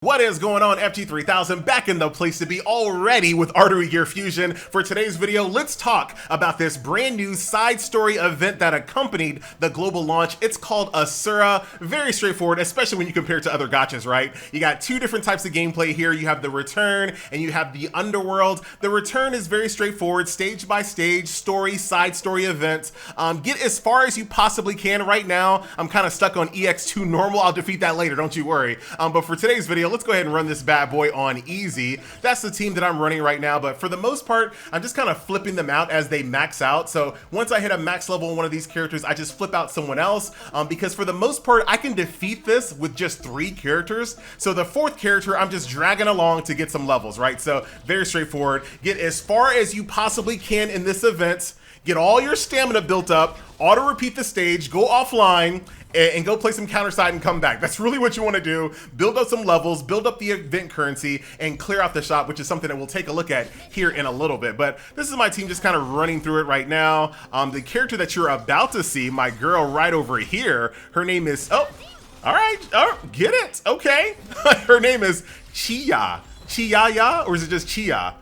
What is going on, FG3000? Back in the place to be already with Artery Gear Fusion. For today's video, let's talk about this brand new side story event that accompanied the global launch. It's called ASURA. Very straightforward, especially when you compare it to other gachas, right? You got two different types of gameplay here. You have the Return and you have the Underworld. The Return is very straightforward, stage by stage, story, side story event. Get as far as you possibly can right now. I'm kind of stuck on EX2 normal. I'll defeat that later, don't you worry. But for today's video, let's go ahead and run this bad boy on easy. That's the team that I'm running right now, but for the most part, I'm just kind of flipping them out as they max out. So once I hit a max level on one of these characters, I just flip out someone else, because for the most part, I can defeat this with just 3 characters. So the 4th character, I'm just dragging along to get some levels, right? So very straightforward. Get as far as you possibly can in this event, get all your stamina built up, auto repeat the stage, go offline, and go play some counter side and come back. That's really what you want to do. Build up some levels, build up the event currency, and clear out the shop, which is something that we'll take a look at here in a little bit. But this is my team just kind of running through it right now. The character that you're about to see, my girl right over here, her name is, oh, all right, oh, get it, okay. Her name is Chihaya, or is it just Chia?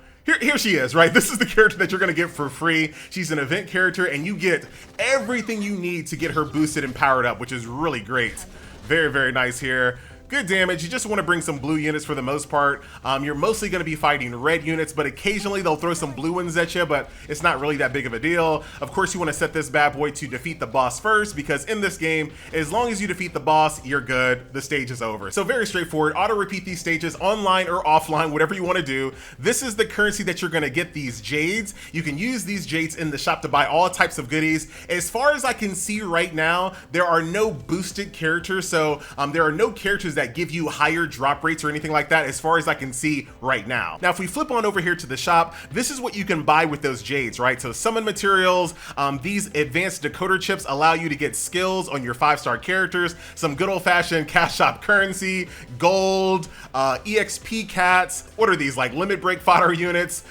Here she is, right? This is the character that you're gonna get for free. She's an event character and you get everything you need to get her boosted and powered up, which is really great. Very, very nice here. Good damage. You just want to bring some blue units for the most part. You're mostly going to be fighting red units, but occasionally they'll throw some blue ones at you, but it's not really that big of a deal. Of course, you want to set this bad boy to defeat the boss first, because in this game, as long as you defeat the boss, you're good. The stage is over. So very straightforward. Auto repeat these stages online or offline, whatever you want to do. This is the currency that you're going to get, these jades. You can use these jades in the shop to buy all types of goodies. As far as I can see right now, there are no boosted characters, so there are no characters that give you higher drop rates or anything like that as far as I can see right now. Now, if we flip on over here to the shop, this is what you can buy with those jades, right? So summon materials, these advanced decoder chips allow you to get skills on your 5-star characters, some good old-fashioned cash shop currency, gold, EXP cats, what are these, like limit break fodder units,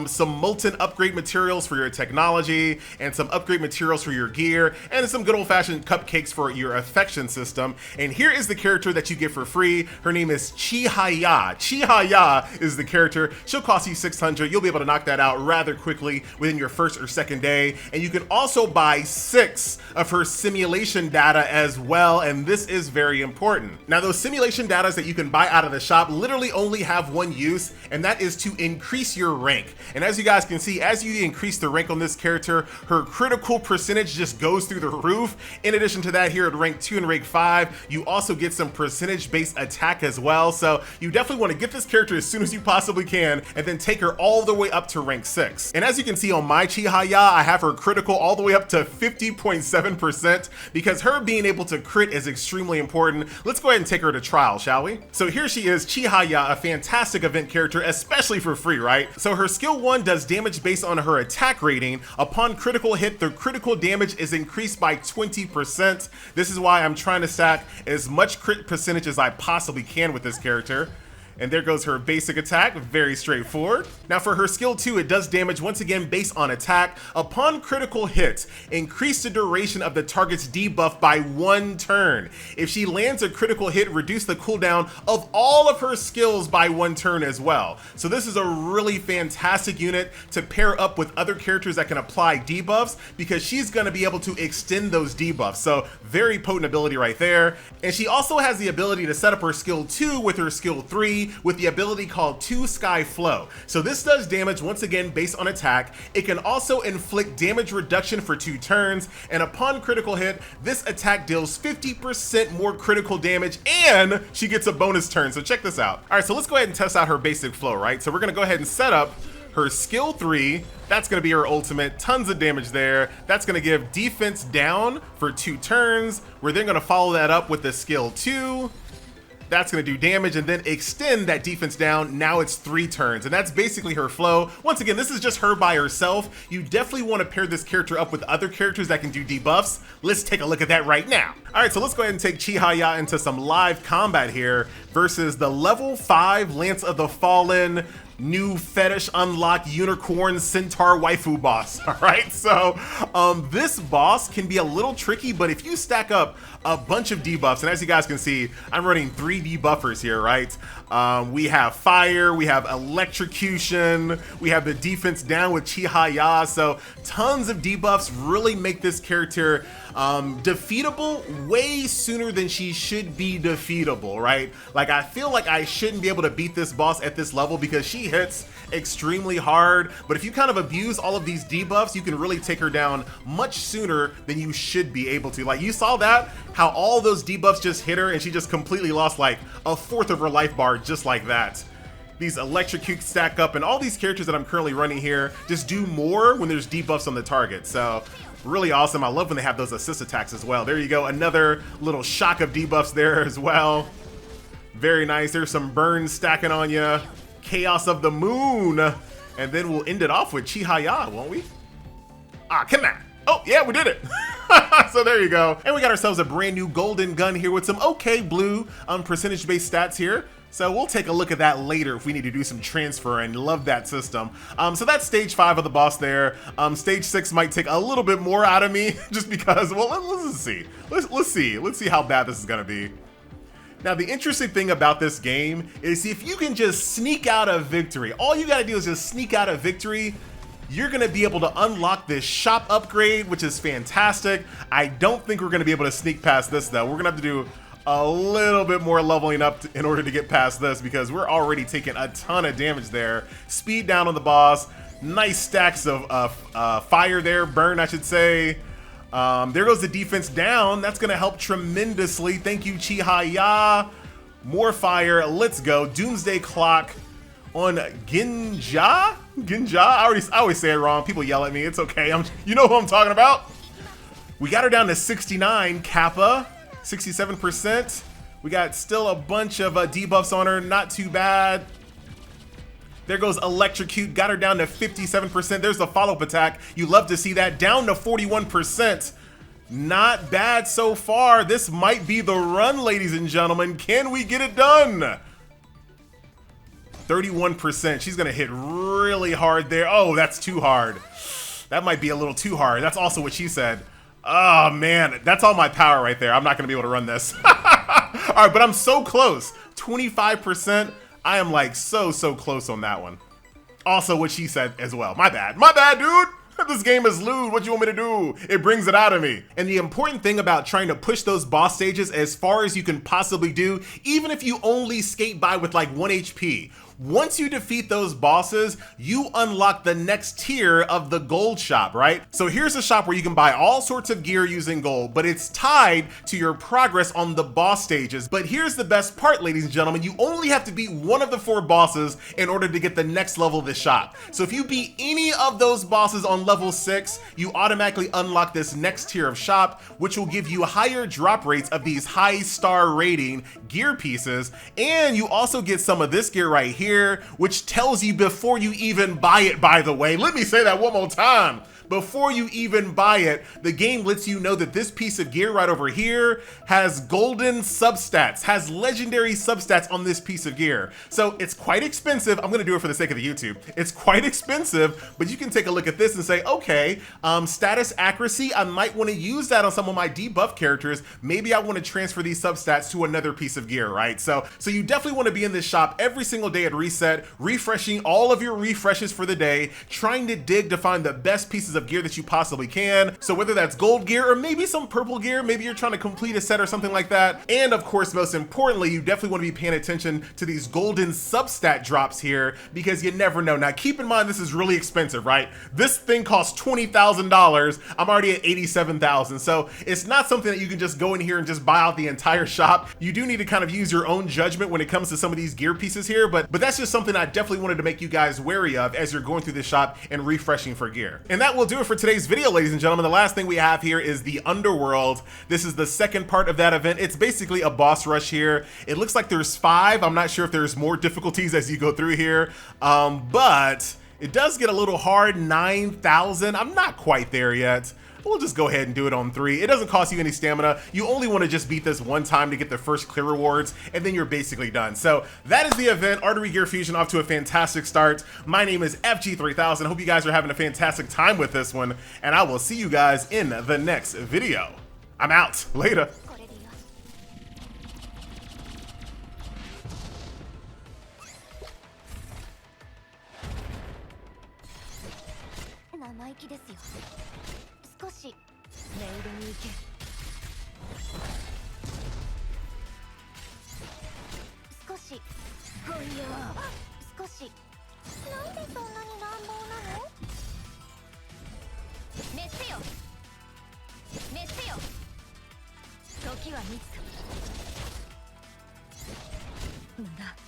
some molten upgrade materials for your technology, and some upgrade materials for your gear, and some good old-fashioned cupcakes for your affection system. And here is the character that you get for free. Her name is Chihaya. Chihaya is the character. She'll cost you 600. You'll be able to knock that out rather quickly within your first or second day. And you can also buy 6 of her simulation data as well, and this is very important. Now, those simulation data that you can buy out of the shop literally only have one use, and that is to increase your rank. And as you guys can see, as you increase the rank on this character, her critical percentage just goes through the roof. In addition to that, here at rank 2 and rank 5, you also get some percentage-based attack as well. So you definitely want to get this character as soon as you possibly can and then take her all the way up to rank 6. And as you can see on my Chihaya, I have her critical all the way up to 50.7% because her being able to crit is extremely important. Let's go ahead and take her to trial, shall we? So here she is, Chihaya, a fantastic event character, especially for free, right? So her skill 1 does damage based on her attack rating. Upon critical hit, the critical damage is increased by 20%. This is why I'm trying to stack as much crit percentage as I possibly can with this character. And there goes her basic attack, very straightforward. Now for her skill 2, it does damage once again based on attack. Upon critical hits, increase the duration of the target's debuff by 1 turn. If she lands a critical hit, reduce the cooldown of all of her skills by 1 turn as well. So this is a really fantastic unit to pair up with other characters that can apply debuffs, because she's gonna be able to extend those debuffs. So very potent ability right there. And she also has the ability to set up her skill 2 with her skill 3 with the ability called 2 Sky Flow. So this does damage once again based on attack. It can also inflict damage reduction for 2 turns, and upon critical hit, this attack deals 50% more critical damage and she gets a bonus turn. So check this out. All right, so let's go ahead and test out her basic flow, right? So we're gonna go ahead and set up her skill 3, that's gonna be her ultimate, tons of damage there. That's gonna give defense down for 2 turns. We're then gonna follow that up with the skill 2. That's gonna do damage and then extend that defense down. Now it's 3 turns, and that's basically her flow. Once again, this is just her by herself. You definitely wanna pair this character up with other characters that can do debuffs. Let's take a look at that right now. All right, so let's go ahead and take Chihaya into some live combat here versus the level 5 Lance of the Fallen new fetish unlock unicorn centaur waifu boss. All right, so this boss can be a little tricky, but if you stack up a bunch of debuffs, and as you guys can see, I'm running 3 debuffers here, right? We have fire, we have electrocution, we have the defense down with Chihaya, so tons of debuffs really make this character defeatable way sooner than she should be defeatable, right? Like, I feel like I shouldn't be able to beat this boss at this level because she hits extremely hard, but if you kind of abuse all of these debuffs, you can really take her down much sooner than you should be able to. Like, you saw that, how all those debuffs just hit her and she just completely lost like a fourth of her life bar just like that. These electrocutes stack up, and all these characters that I'm currently running here just do more when there's debuffs on the target. So really awesome. I love when they have those assist attacks as well. There you go, another little shock of debuffs there as well. Very nice. There's some burns stacking on you. Chaos of the moon, and then we'll end it off with Chihaya, won't we? Ah, come on. Oh yeah, we did it. So there you go, and we got ourselves a brand new golden gun here with some okay blue percentage based stats here. So we'll take a look at that later if we need to do some transfer, and love that system. So that's stage 5 of the boss there. Stage 6 might take a little bit more out of me just because, well, let's see. Let's see how bad this is gonna be. Now, the interesting thing about this game is if you can just sneak out a victory, all you gotta do is just sneak out a victory, you're gonna be able to unlock this shop upgrade, which is fantastic. I don't think we're gonna be able to sneak past this though. We're gonna have to do a little bit more leveling up in order to get past this because we're already taking a ton of damage there. Speed down on the boss, nice stacks of fire there, burn I should say. There goes the defense down. That's gonna help tremendously. Thank you, Chihaya. More fire, let's go. Doomsday clock on Ginja? Ginja? I always say it wrong. People yell at me, it's okay. You know who I'm talking about. We got her down to 69, Kappa, 67%. We got still a bunch of debuffs on her, not too bad. There goes Electrocute, got her down to 57%. There's the follow-up attack. You love to see that, down to 41%. Not bad so far. This might be the run, ladies and gentlemen. Can we get it done? 31%, she's gonna hit really hard there. Oh, that's too hard. That might be a little too hard. That's also what she said. Oh man, that's all my power right there. I'm not gonna be able to run this. All right, but I'm so close, 25%. I am like so close on that one. Also what she said as well. My bad, dude. This game is lewd. What you want me to do? It brings it out of me. And the important thing about trying to push those boss stages as far as you can possibly do, even if you only skate by with like 1 HP, once you defeat those bosses, you unlock the next tier of the gold shop, right? So here's a shop where you can buy all sorts of gear using gold, but it's tied to your progress on the boss stages. But here's the best part, ladies and gentlemen, you only have to beat one of the 4 bosses in order to get the next level of the shop. So if you beat any of those bosses on level 6, you automatically unlock this next tier of shop, which will give you higher drop rates of these high star rating gear pieces. And you also get some of this gear right here, which tells you before you even buy it, by the way. Let me say that one more time. Before you even buy it, the game lets you know that this piece of gear right over here has golden substats, has legendary substats on this piece of gear. So it's quite expensive. I'm gonna do it for the sake of the YouTube. It's quite expensive, but you can take a look at this and say, okay, status accuracy, I might wanna use that on some of my debuff characters. Maybe I wanna transfer these substats to another piece of gear, right? So you definitely wanna be in this shop every single day at reset, refreshing all of your refreshes for the day, trying to dig to find the best pieces of gear that you possibly can. So whether that's gold gear or maybe some purple gear, maybe you're trying to complete a set or something like that. And of course, most importantly, you definitely want to be paying attention to these golden substat drops here because you never know. Now keep in mind, this is really expensive, right? This thing costs $20,000. I'm already at $87,000. So it's not something that you can just go in here and just buy out the entire shop. You do need to kind of use your own judgment when it comes to some of these gear pieces here, but that's just something I definitely wanted to make you guys wary of as you're going through this shop and refreshing for gear. And that will do it for today's video, ladies and gentlemen. The last thing we have here is the Underworld. This is the second part of that event. It's basically a boss rush here. It looks like there's 5. I'm not sure if there's more difficulties as you go through here, but it does get a little hard. 9,000. I'm not quite there yet. we'll just go ahead and do it on 3. It doesn't cost you any stamina. You only want to just beat this one time to get the first clear rewards, and then you're basically done. So that is the event. Artery Gear Fusion off to a fantastic start. My name is FG3000. I hope you guys are having a fantastic time with this one, and I will see you guys in the next video. I'm out. Later.時は満ちた。なんだ。